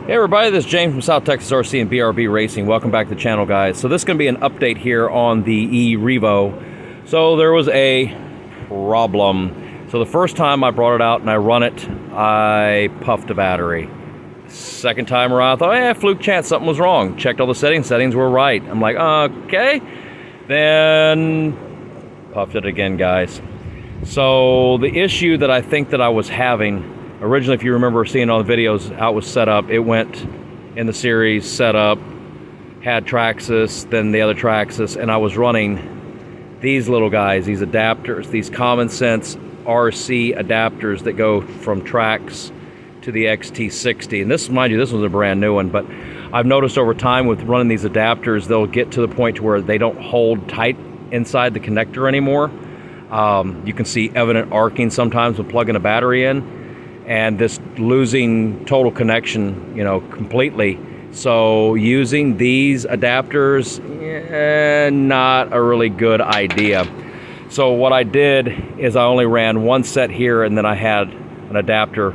Hey everybody, this is James from South Texas RC and BRB Racing. Welcome back to the channel, guys. So this is going to be an update here on the E-Revo. So there was a problem. So the first time I brought it out and I run it, I puffed a battery. Second time around, I thought, yeah, fluke chance, something was wrong. Checked all the settings were right. I'm like, okay. Then puffed it again, guys. So the issue that I think that I was having, originally, if you remember seeing all the videos, how it was set up, it went in the series, set up, had Traxxas, then the other Traxxas, and I was running these little guys, these adapters, these common sense RC adapters that go from Trax to the XT60. And this, mind you, this was a brand new one, but I've noticed over time with running these adapters, they'll get to the point to where they don't hold tight inside the connector anymore. You can see evident arcing sometimes when plugging a battery in, and this losing total connection, completely. So using these adapters, not a really good idea. So what I did is I only ran one set here, and then I had an adapter,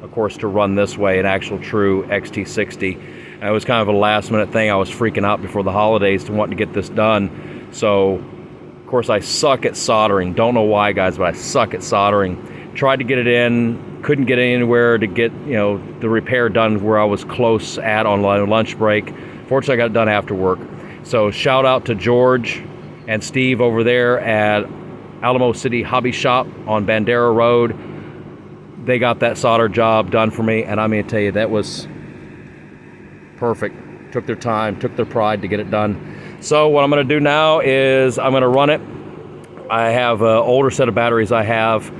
of course, to run this way, an actual true XT60. And it was kind of a last minute thing. I was freaking out before the holidays to want to get this done. So, of course, I suck at soldering. Don't know why, guys, but I suck at soldering. Tried to get it in, couldn't get anywhere to get, the repair done where I was close at on lunch break. Fortunately, I got it done after work. So shout out to George and Steve over there at Alamo City Hobby Shop on Bandera Road. They got that solder job done for me, and I'm going to tell you, that was perfect. Took their time, took their pride to get it done. So what I'm going to do now is I'm going to run it. I have an older set of batteries I have,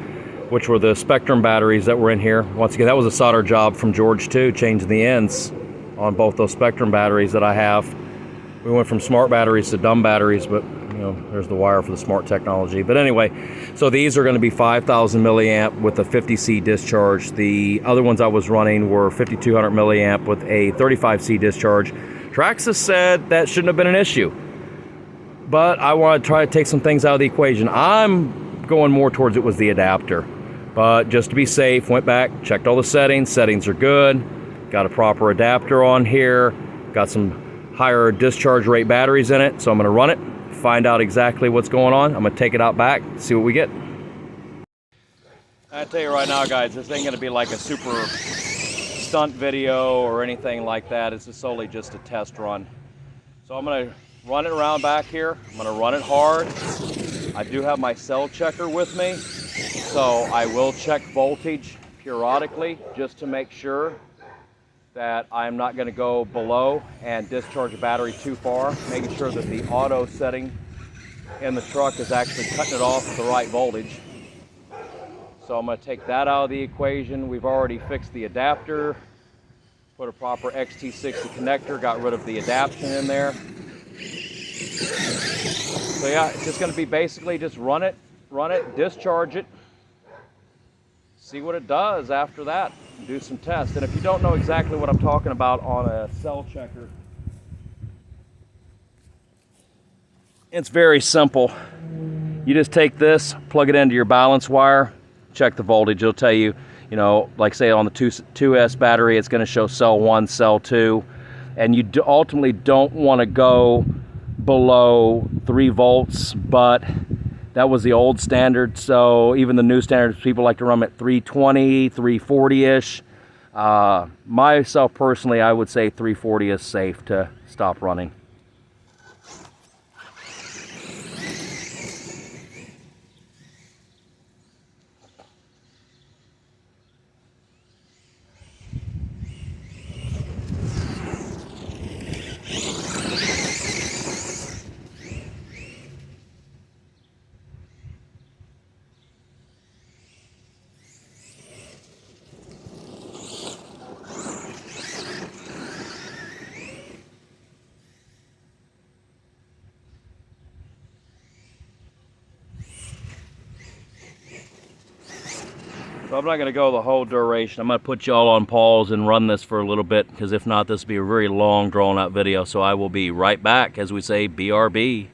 which were the Spectrum batteries that were in here. Once again, that was a solder job from George too, changing the ends on both those Spectrum batteries that I have. We went from smart batteries to dumb batteries, but there's the wire for the smart technology. But anyway, so these are going to be 5,000 milliamp with a 50C discharge. The other ones I was running were 5,200 milliamp with a 35C discharge. Traxxas said that shouldn't have been an issue, but I want to try to take some things out of the equation. I'm going more towards it was the adapter, but just to be safe, went back, checked all the settings. Settings are good. Got a proper adapter on here. Got some higher discharge rate batteries in it, so I'm going to run it, find out exactly what's going on. I'm going to take it out back, see what we get. I tell you right now, guys, this ain't going to be like a super stunt video or anything like that. It's just solely just a test run. So I'm going to run it around back here. I'm going to run it hard. I do have my cell checker with me, so I will check voltage periodically just to make sure that I'm not going to go below and discharge a battery too far, making sure that the auto setting in the truck is actually cutting it off at the right voltage. So I'm going to take that out of the equation. We've already fixed the adapter, put a proper XT60 connector, got rid of the adaptation in there. So yeah, it's just going to be basically just run it, discharge it, see what it does after that, do some tests. And if you don't know exactly what I'm talking about on a cell checker, it's very simple. You just take this, plug it into your balance wire, check the voltage. It'll tell you, like say on the 2S battery, it's going to show cell 1, cell 2, and you ultimately don't want to go below 3 volts, but that was the old standard. So even the new standards, people like to run at 320, 340-ish. Myself personally, I would say 340 is safe to stop running. So I'm not going to go the whole duration. I'm going to put you all on pause and run this for a little bit, because if not, this will be a very long, drawn-out video. So I will be right back, as we say, BRB.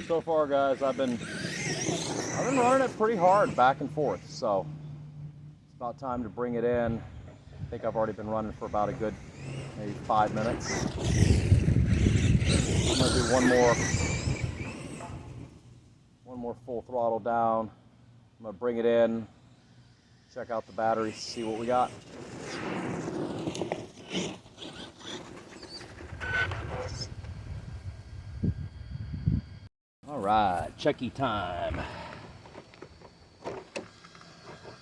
So far, guys, I've been running it pretty hard back and forth, so it's about time to bring it in. I think I've already been running for about a good maybe 5 minutes. I'm gonna do one more full throttle down. I'm gonna bring it in, check out the batteries, see what we got. All right, checky time.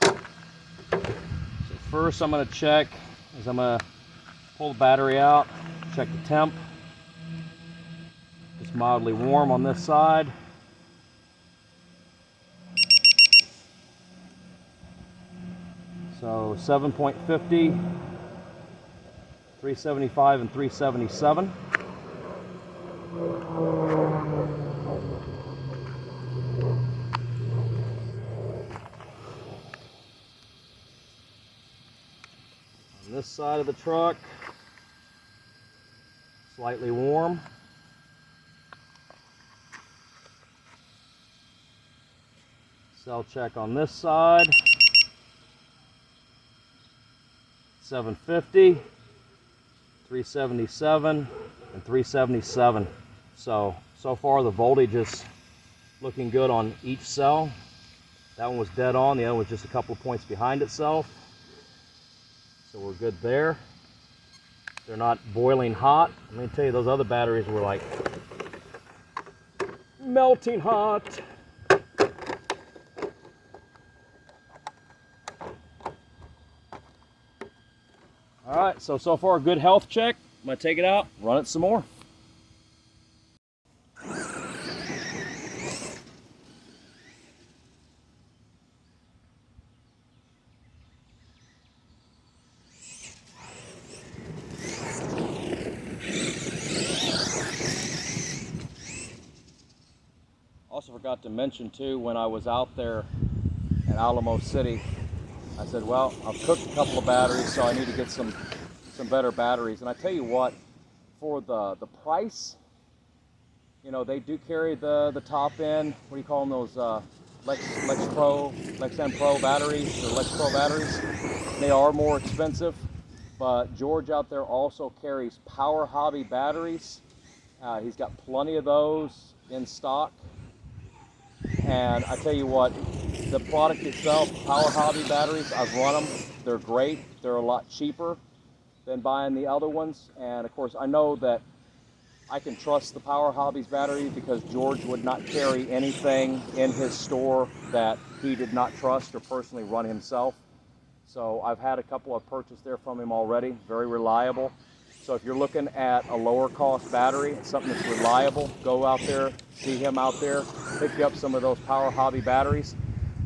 So first I'm gonna check is I'm gonna pull the battery out, check the temp. It's mildly warm on this side. So 7.50, 375 and 377. On this side of the truck, slightly warm. Cell check on this side, 750, 377, and 377. So far the voltage is looking good on each cell. That one was dead on, the other was just a couple of points behind itself. So we're good there. They're not boiling hot. Let me tell you, those other batteries were like melting hot. All right, so far a good health check. I'm gonna take it out, run it some more. Also forgot to mention too, when I was out there at Alamo City, I said, well, I've cooked a couple of batteries, so I need to get some better batteries. And I tell you what, for the price, you know, they do carry the top end, what do you call them, those Lexan Pro batteries, or Lex Pro batteries. They are more expensive, but George out there also carries Power Hobby batteries. He's got plenty of those in stock. And I tell you what, the product itself, Power Hobby batteries, I've run them. They're great. They're a lot cheaper than buying the other ones. And of course, I know that I can trust the Power Hobbies battery because George would not carry anything in his store that he did not trust or personally run himself. So I've had a couple I've purchased there from him already, very reliable. So if you're looking at a lower cost battery, something that's reliable, go out there, see him out there, pick up some of those Power Hobby batteries.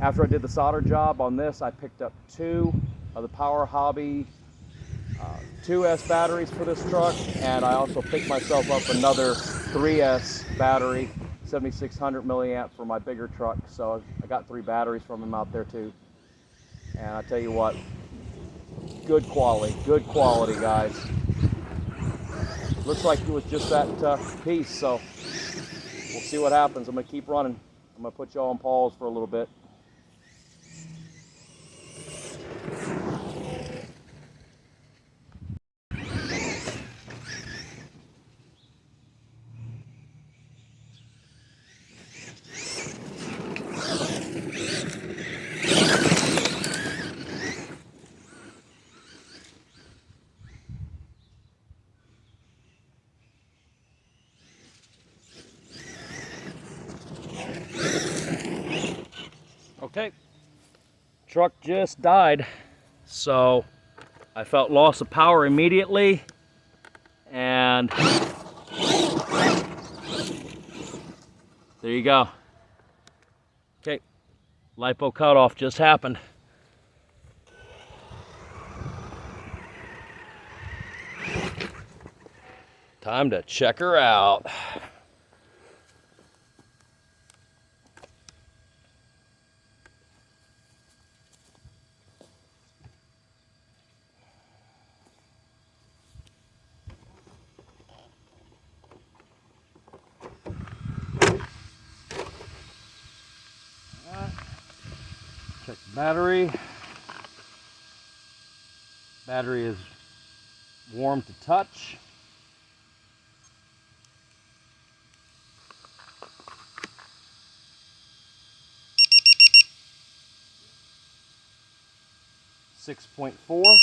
After I did the solder job on this, I picked up 2 of the Power Hobby 2S batteries for this truck, and I also picked myself up another 3S battery, 7600 milliamp for my bigger truck. So I got 3 batteries from him out there too. And I tell you what, good quality, guys. Looks like it was just that piece, so we'll see what happens. I'm gonna keep running. I'm gonna put y'all on pause for a little bit. Okay, truck just died, so I felt loss of power immediately, and there you go. Okay, LiPo cutoff just happened. Time to check her out. Battery is warm to touch. .4.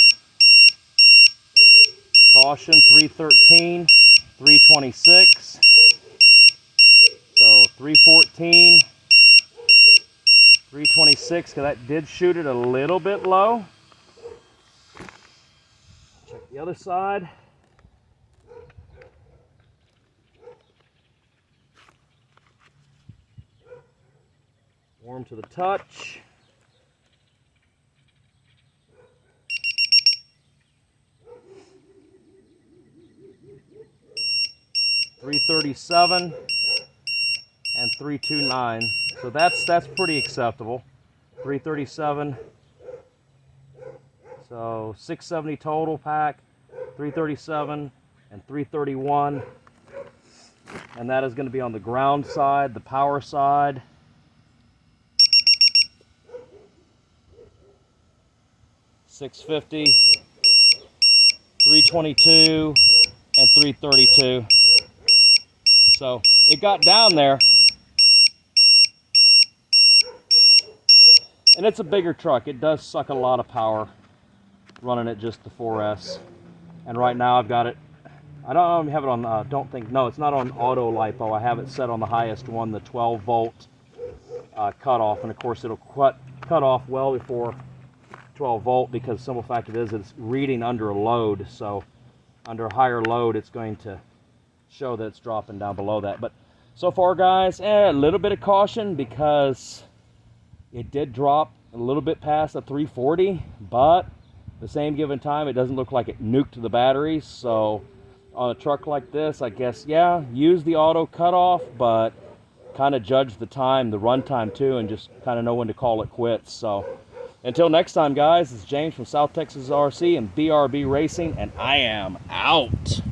Caution 313, 326. So 314, 326, because that did shoot it a little bit low. Check the other side. Warm to the touch. .337 and 329. So that's pretty acceptable. 337. So 670 total pack, 337 and 331. And that is going to be on the ground side, the power side. .650, 322 and 332. So it got down there. And it's a bigger truck. It does suck a lot of power running it just the 4S. And right now I've got it, I don't have it on, no, it's not on auto LiPo. I have it set on the highest one, the 12 volt cutoff. And of course it'll cut off well before 12 volt, because the simple fact it is it's reading under a load. So under a higher load, it's going to show that it's dropping down below that. But so far, guys, a little bit of caution, because it did drop a little bit past the 340, but the same given time, it doesn't look like it nuked the battery. So on a truck like this, I guess, yeah, use the auto cutoff, but kind of judge the time, the run time too, and just kind of know when to call it quits. So until next time, guys, it's James from South Texas RC and BRB Racing, and I am out.